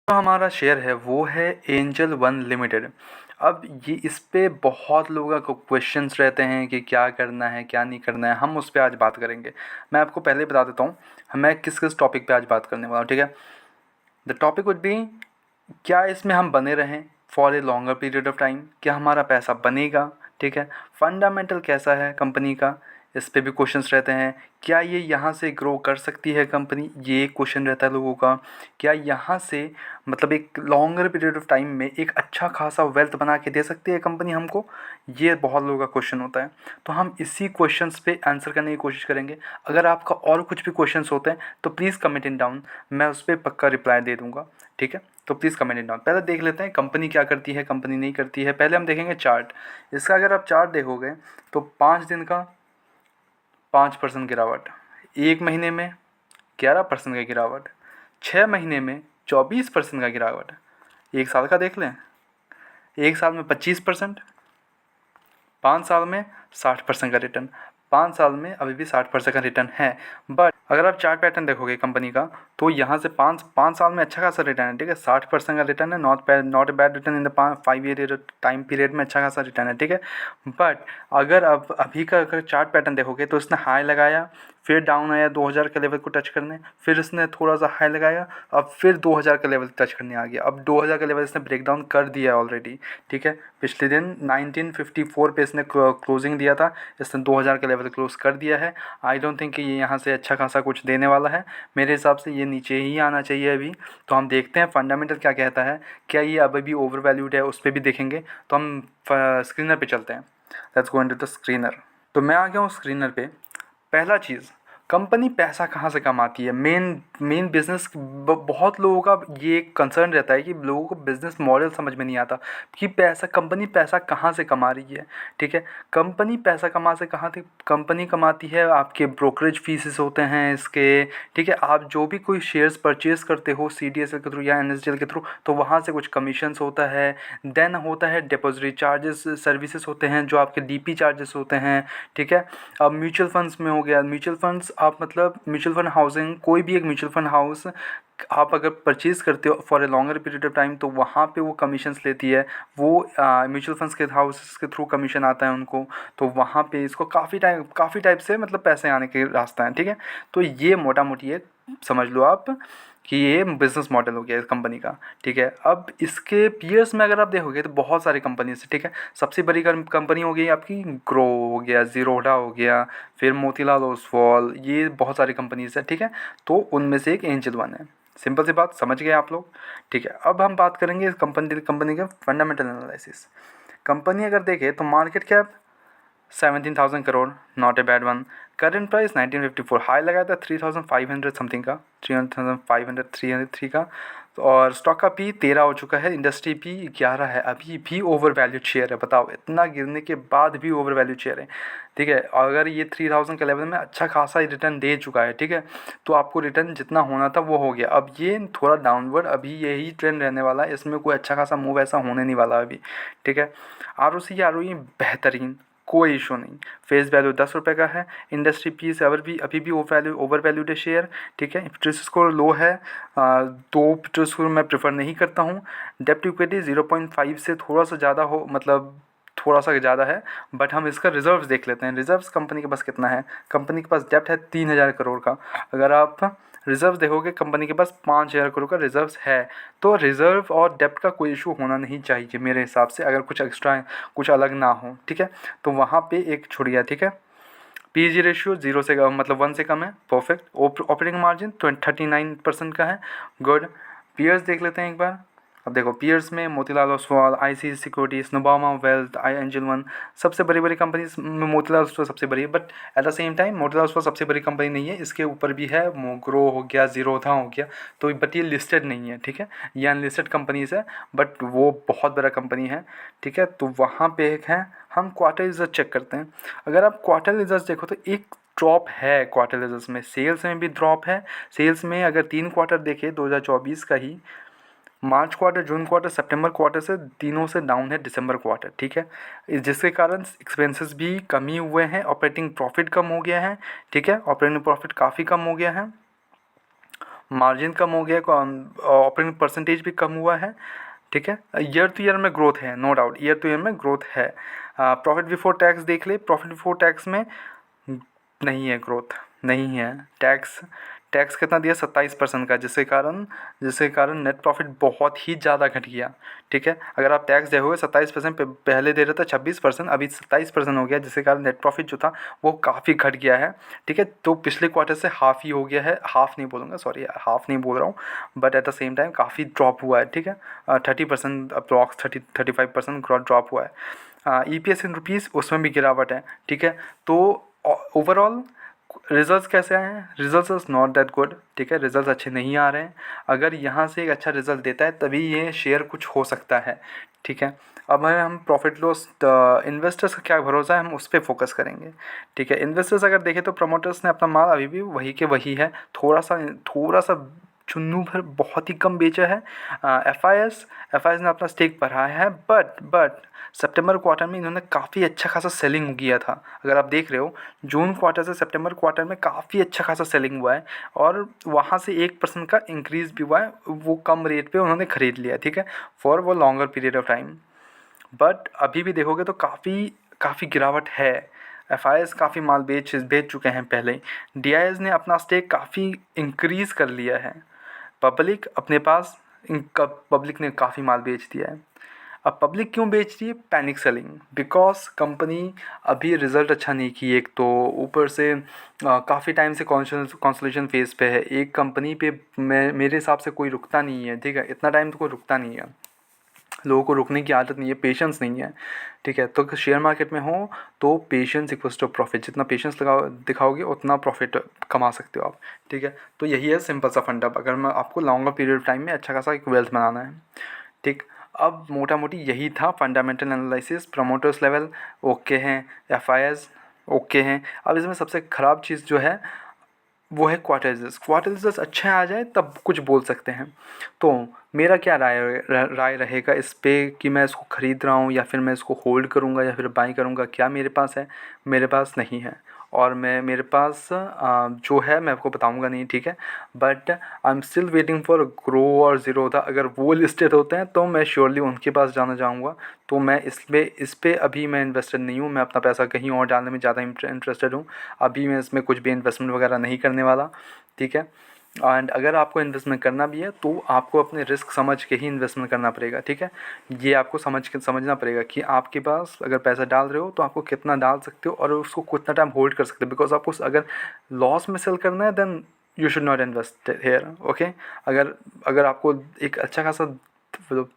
जो हमारा शेयर है वो है एंजल वन लिमिटेड। अब ये इस पे बहुत लोगों को क्वेश्चंस रहते हैं कि क्या करना है क्या नहीं करना है, हम उस पर आज बात करेंगे। मैं आपको पहले बता देता हूँ मैं किस किस टॉपिक पे आज बात करने वाला हूँ, ठीक है। द टॉपिक वुड बी, क्या इसमें हम बने रहें for a longer period of time, क्या हमारा पैसा बनेगा, ठीक है। फंडामेंटल कैसा है कंपनी का, इस पे भी क्वेश्चंस रहते हैं। क्या ये यहाँ से ग्रो कर सकती है कंपनी, ये एक क्वेश्चन रहता है लोगों का। क्या यहाँ से मतलब एक लॉन्गर पीरियड ऑफ टाइम में एक अच्छा खासा वेल्थ बना के दे सकती है कंपनी हमको, ये बहुत लोगों का क्वेश्चन होता है। तो हम इसी क्वेश्चंस पे आंसर करने की कोशिश करेंगे। अगर आपका और कुछ भी क्वेश्चंस होते हैं तो प्लीज़ कमेंट इन डाउन, मैं उस पर पक्का रिप्लाई दे दूँगा, ठीक है। तो प्लीज़ कमेंट इन डाउन। पहले देख लेते हैं कंपनी क्या करती है कंपनी नहीं करती है। पहले हम देखेंगे चार्ट। इसका अगर आप चार्ट देखोगे तो 5 दिन का 5% गिरावट, 1 महीने में 11% का गिरावट, 6 महीने में 24% का गिरावट, 1 साल का देख लें, 1 साल में 25%, 5 साल में 60% का रिटर्न। 5 साल में अभी भी 60% का रिटर्न है। बट अगर आप चार्ट पैटर्न देखोगे कंपनी का तो यहाँ से पाँच पाँच साल में अच्छा खासा रिटर्न है, ठीक है। 60% का रिटर्न है, not a bad return in the 5 year time period में अच्छा खासा रिटर्न है, ठीक है। बट अगर अब अभी का अगर चार्ट पैटर्न देखोगे तो इसने हाई लगाया, फिर डाउन आया 2000 के लेवल को टच करने, फिर इसने थोड़ा सा हाई लगाया, अब फिर 2000 का लेवल टच करने आ गया। अब 2000 का लेवल इसने ब्रेक डाउन कर दिया है ऑलरेडी, ठीक है। पिछले दिन 1954 पे इसने क्लोजिंग दिया था, इसने 2000 का लेवल क्लोज कर दिया है। आई डोंट थिंक कि ये यहाँ से अच्छा खासा कुछ देने वाला है, मेरे हिसाब से ये नीचे ही आना चाहिए अभी। तो हम देखते हैं फंडामेंटल क्या कहता है, क्या ये अभी भी ओवर वैल्यूड है, उस पर भी देखेंगे। तो हम स्क्रीनर पे चलते हैं। Let's go into the screener. तो मैं आ गया हूँ स्क्रीनर पे। पहला चीज़, कंपनी पैसा कहाँ से कमाती है। मेन बिज़नेस बहुत लोगों का ये कंसर्न रहता है कि लोगों को बिज़नेस मॉडल समझ में नहीं आता कि कंपनी पैसा कहाँ से कमा रही है, ठीक है। कंपनी पैसा कहाँ से कंपनी कमाती है, आपके ब्रोकरेज फीसेस होते हैं इसके, ठीक है। आप जो भी कोई शेयर्स परचेज करते हो CDSL के थ्रू या NSDL के थ्रू, तो वहाँ से कुछ कमीशंस होता है। देन होता है डिपॉजिटरी चार्जेस, सर्विसेज होते हैं जो आपके DP चार्जेस होते हैं, ठीक है। अब म्यूचुअल फंड्स में हो गया, म्यूचुअल फंड्स आप मतलब म्यूचुअल फंड हाउसिंग, कोई भी एक म्यूचुअल फंड हाउस आप अगर परचेज़ करते हो for a longer period of time तो वहाँ पे वो कमीशंस लेती है। वो म्यूचुअल फंड्स के हाउसेस के थ्रू कमीशन आता है उनको, तो वहाँ पे इसको काफ़ी टाइप से मतलब पैसे आने के रास्ता है, ठीक है। तो ये मोटा मोटी एक समझ लो आप कि ये बिज़नेस मॉडल हो गया इस कंपनी का, ठीक है। अब इसके पीयर्स में अगर आप देखोगे तो बहुत सारी कंपनीज है, ठीक है। सबसे बड़ी कंपनी हो गई आपकी ग्रो हो गया, ज़ीरोधा हो गया, फिर मोतीलाल ओसवाल, ये बहुत सारी कंपनीज है, ठीक है। तो उनमें से एक एंजल वन है। सिंपल सी बात, समझ गए आप लोग, ठीक है। अब हम बात करेंगे इस कंपनी के फंडामेंटल एनालिसिस। कंपनी अगर देखें तो market cap 17,000 crore, not a bad one. Current price 1954, high लगाया था 3,500 समथिंग का, 3,500 303 का। तो और स्टॉक का पी 13 हो चुका है, इंडस्ट्री पी 11 है। अभी भी ओवर वैल्यूड शेयर है, बताओ, इतना गिरने के बाद भी ओवर वैल्यूड शेयर है, ठीक है। अगर ये 3000 के लेवल में अच्छा खासा रिटर्न दे चुका है, ठीक है, तो आपको रिटर्न जितना होना था वो हो गया। अब ये थोड़ा डाउनवर्ड अभी यही ट्रेंड रहने वाला है, इसमें कोई अच्छा खासा मूव ऐसा होने नहीं वाला अभी, ठीक है। ROE बेहतरीन, कोई इशू नहीं। फेस वैल्यू 10 रुपये का है। इंडस्ट्री पी से अभी भी ओवर वैल्यूड है शेयर, ठीक है। पिटरेस स्कोर लो है, तो पिटरेस स्कोर मैं प्रेफर नहीं करता हूँ। डेप्ट इक्विटी 0.5 से थोड़ा सा ज़्यादा हो, मतलब थोड़ा सा ज़्यादा है। बट हम इसका रिजर्व्स देख लेते हैं, रिजर्व्स कंपनी के पास कितना है। कंपनी के पास डेप्ट है 3,000 करोड़ का। अगर आप रिजर्व देखोगे कंपनी के पास 5,000 करोड़ का रिजर्व्स है। तो रिजर्व और डेप्ट का कोई इशू होना नहीं चाहिए मेरे हिसाब से, अगर कुछ एक्स्ट्रा कुछ अलग ना हो, ठीक है। तो वहाँ पे एक छुड़ गया, ठीक है। PEG रेशियो 0 से मतलब 1 से कम है, परफेक्ट। ऑपरेटिंग मार्जिन 39% का है, गुड। पीयर्स देख लेते हैं एक बार। अब देखो पीयर्स में मोतीलाल ओसवाल, ICICI सिक्योरिटीज़, नोबामा वेल्थ, एंजल वन, सबसे बड़ी कंपनीज में मोतीलाल ओसवाल सबसे बड़ी है। But at the same time Motilal Oswal सबसे बड़ी कंपनी नहीं है, इसके ऊपर भी है, मोग्रो हो गया, ज़ीरोधा हो गया। तो बट ये लिस्टेड नहीं है, ठीक है, ये अनलिस्टेड कंपनीज है, बट वो बहुत बड़ा कंपनी है, ठीक है। तो वहाँ पे एक है। हम क्वार्टर रिजल्ट चेक करते हैं। अगर आप क्वार्टर रिजल्ट देखो तो एक ड्रॉप है क्वार्टर रिजल्ट्स में, सेल्स में भी ड्रॉप है। सेल्स में अगर 3 क्वार्टर देखें 2024 का ही, मार्च क्वार्टर, जून क्वार्टर, सितंबर क्वार्टर से तीनों से डाउन है दिसंबर क्वार्टर, ठीक है। जिसके कारण एक्सपेंसेस भी कमी हुए हैं, ऑपरेटिंग प्रॉफिट कम हो गया है, ठीक है। ऑपरेटिंग प्रॉफिट काफ़ी कम हो गया है। मार्जिन कम हो गया, ऑपरेटिंग परसेंटेज भी कम हुआ है, ठीक है। ईयर टू ईयर में ग्रोथ है, no doubt, year to year में ग्रोथ है। प्रॉफिट बिफोर टैक्स देख ले, प्रॉफिट बिफोर टैक्स में नहीं है ग्रोथ, नहीं है। टैक्स टैक्स कितना दिया, 27% का, जिसके कारण नेट प्रॉफिट बहुत ही ज़्यादा घट गया, ठीक है। अगर आप टैक्स देखोगे 27%, पहले दे रहा था 26%, अभी 27% हो गया, जिसके कारण नेट प्रॉफिट जो था वो काफ़ी घट गया है, ठीक है। तो पिछले क्वार्टर से हाफ ही हो गया है, हाफ नहीं बोलूँगा, सॉरी हाफ नहीं बोल रहा हूँ, but at the same time काफ़ी ड्रॉप हुआ है, ठीक है। 30% अप्रॉक्स 35% ड्रॉप हुआ है। EPS इन रुपीज़, उसमें भी गिरावट है, ठीक है। तो ओवरऑल रिजल्ट्स कैसे आए हैं, results is not that good, ठीक है। रिजल्ट्स अच्छे नहीं आ रहे हैं। अगर यहाँ से एक अच्छा रिजल्ट देता है तभी ये शेयर कुछ हो सकता है, ठीक है। अब हम प्रॉफिट लॉस, इन्वेस्टर्स का क्या भरोसा है, हम उस पर फोकस करेंगे, ठीक है। इन्वेस्टर्स अगर देखें तो प्रमोटर्स ने अपना माल अभी भी वही के वही है, थोड़ा सा चुन्नू भर बहुत ही कम बेचा है। एफ आई एस ने अपना स्टेक बढ़ाया है, बट सितंबर क्वार्टर में इन्होंने काफ़ी अच्छा खासा सेलिंग किया था। अगर आप देख रहे हो, जून क्वार्टर से सितंबर क्वार्टर में काफ़ी अच्छा खासा सेलिंग हुआ है, और वहाँ से 1% का इंक्रीज़ भी हुआ है, वो कम रेट पे उन्होंने ख़रीद लिया, ठीक है, फॉर वो longer period of time. But अभी भी देखोगे तो काफ़ी काफ़ी गिरावट है। एफ काफ़ी माल बेच चुके हैं पहले ही। डी ने अपना स्टेक काफ़ी इंक्रीज़ कर लिया है। पब्लिक अपने पास पब्लिक ने काफ़ी माल बेच दिया है। अब पब्लिक क्यों बेच रही है, पैनिक सेलिंग, बिकॉज कंपनी अभी रिज़ल्ट अच्छा नहीं की, एक तो ऊपर से काफ़ी टाइम से कॉन्सोलेशन फेज़ पे है। एक कंपनी पे मेरे हिसाब से कोई रुकता नहीं है, ठीक है, इतना टाइम तो कोई रुकता नहीं है, लोगों को रुकने की आदत नहीं है, पेशेंस नहीं है, ठीक है। तो शेयर मार्केट में हो तो पेशेंस इक्वल्स टू प्रॉफिट, जितना पेशेंस दिखाओगे उतना प्रॉफिट कमा सकते हो आप, ठीक है। तो यही है सिंपल सा फंडा, अगर मैं आपको लॉन्गर पीरियड ऑफ टाइम में अच्छा खासा एक वेल्थ बनाना है, ठीक। अब मोटा मोटी यही था fundamental analysis. Promoters level okay हैं, एफ ओके हैं। अब इसमें सबसे ख़राब चीज़ जो है वो है क्वार्टर रिजल्ट्स अच्छे आ जाए तब कुछ बोल सकते हैं। तो मेरा क्या राय रहेगा इस पे कि मैं इसको ख़रीद रहा हूँ या फिर मैं इसको होल्ड करूँगा या फिर बाई करूँगा, क्या मेरे पास है, मेरे पास नहीं है, और मेरे पास जो है मैं आपको बताऊँगा नहीं, ठीक है। But I am still waiting for grow और ज़ीरोधा, अगर वो लिस्टेड होते हैं तो मैं श्योरली उनके पास जाना चाहूँगा। तो मैं इस पे अभी मैं इन्वेस्टेड नहीं हूँ, मैं अपना पैसा कहीं और डालने में ज़्यादा इंटरेस्टेड हूँ। अभी मैं इसमें कुछ भी इन्वेस्टमेंट वगैरह नहीं करने वाला, ठीक है। एंड अगर आपको इन्वेस्टमेंट करना भी है तो आपको अपने रिस्क समझ के ही इन्वेस्टमेंट करना पड़ेगा, ठीक है। ये आपको समझना पड़ेगा कि आपके पास अगर पैसा डाल रहे हो तो आपको कितना डाल सकते हो और उसको कितना टाइम होल्ड कर सकते हो, बिकॉज आपको अगर लॉस में सेल करना है then you should not invest here, okay. अगर अगर आपको एक अच्छा खासा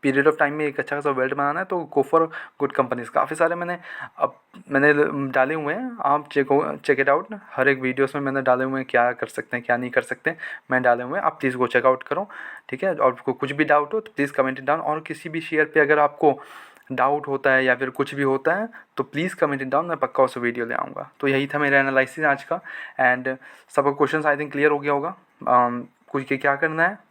पीरियड ऑफ टाइम में एक अच्छा खासा वेल्थ बनाना है तो गो फॉर गुड कंपनीज। काफ़ी सारे मैंने डाले हुए हैं, आप चेक इट आउट। हर एक वीडियोस में मैंने डाले हुए हैं क्या कर सकते हैं क्या नहीं कर सकते, मैं डाले हुए हैं, आप प्लीज़ गो चेकआउट करो, ठीक है। और कुछ भी डाउट हो तो प्लीज़ कमेंट डाउन, और किसी भी शेयर पे अगर आपको डाउट होता है या फिर कुछ भी होता है तो प्लीज़ कमेंट डाउन, मैं पक्का उस वीडियो ले आऊँगा। तो यही था मेरा एनालिसिस आज का, एंड सबका क्वेश्चन आई थिंक क्लियर हो गया होगा। कुछ के क्या करना है,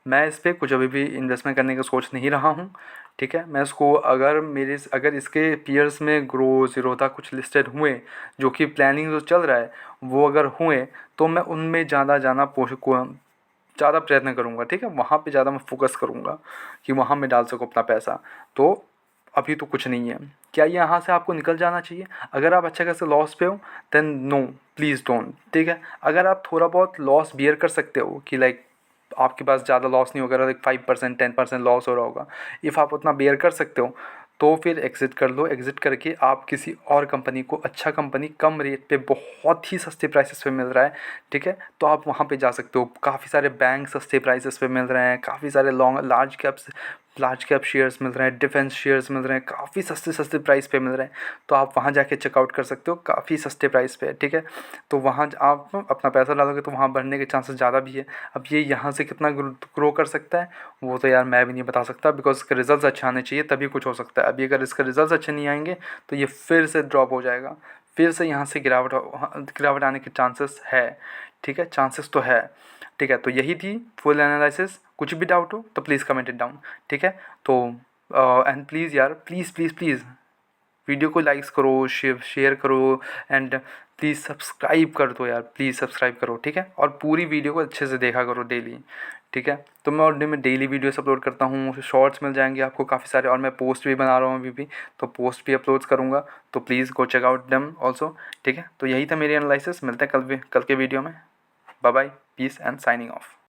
मैं इस पर कुछ अभी भी इन्वेस्टमेंट करने का सोच नहीं रहा हूँ, ठीक है। मैं इसको अगर इसके पीयर्स में ग्रो ज़ीरोधा कुछ लिस्टेड हुए जो कि प्लानिंग जो चल रहा है वो अगर हुए तो मैं उनमें ज़्यादा प्रयत्न करूँगा, ठीक है। वहाँ पे ज़्यादा मैं फोकस करूँगा कि वहाँ मैं डाल सकूँ अपना पैसा। तो अभी तो कुछ नहीं है। क्या ये यहाँ से आपको निकल जाना चाहिए? अगर आप अच्छा खासा लॉस पे हो देन नो, प्लीज़ डोंट, ठीक है। अगर आप थोड़ा बहुत लॉस बियर कर सकते हो कि लाइक आपके पास ज़्यादा लॉस नहीं होगा, लाइक 5% 10% लॉस हो रहा होगा, इफ़ आप उतना बेयर कर सकते हो तो फिर एग्ज़िट कर लो। एग्ज़िट करके आप किसी और कंपनी को, अच्छा कंपनी कम रेट पे बहुत ही सस्ते प्राइसेस पे मिल रहा है, ठीक है, तो आप वहाँ पे जा सकते हो। काफ़ी सारे बैंक सस्ते प्राइसेस पे मिल रहे हैं, काफ़ी सारे लार्ज कैप शेयर्स मिल रहे हैं, डिफेंस शेयर्स मिल रहे हैं, काफ़ी सस्ते प्राइस पे मिल रहे हैं। तो आप वहाँ जाके चेकआउट कर सकते हो, काफ़ी सस्ते प्राइस पे, ठीक है। तो वहाँ आप अपना पैसा डालोगे तो वहाँ बढ़ने के चांसेस ज़्यादा भी है। अब ये यहाँ से कितना ग्रो कर सकता है वो तो यार मैं भी नहीं बता सकता, बिकॉज इसके रिजल्ट्स अच्छे आने चाहिए तभी कुछ हो सकता है। अभी अगर इसके रिजल्ट्स अच्छे नहीं आएंगे तो ये फिर से ड्रॉप हो जाएगा, फिर से यहाँ से गिरावट आने के चांसेस है, ठीक है, चांसेस तो है, ठीक है। तो यही थी फुल एनालिसिस। कुछ भी डाउट हो तो प्लीज़ कमेंट इट डाउन, ठीक है। तो एंड प्लीज़ यार, प्लीज़ वीडियो को लाइक्स करो, शेयर करो, एंड प्लीज़ सब्सक्राइब कर दो यार, प्लीज़ सब्सक्राइब करो, ठीक है। और पूरी वीडियो को अच्छे से देखा करो डेली, ठीक है। तो मैं ऑलरेडी मैं डेली वीडियोस अपलोड करता हूँ, शॉर्ट्स मिल जाएंगे आपको काफ़ी सारे, और मैं पोस्ट भी बना रहा हूँ अभी भी, तो पोस्ट भी अपलोड करूँगा, तो please go check out them also, ठीक है। तो यही था मेरी एनालिसिस, मिलते हैं कल के वीडियो में। Bye bye, peace and signing of.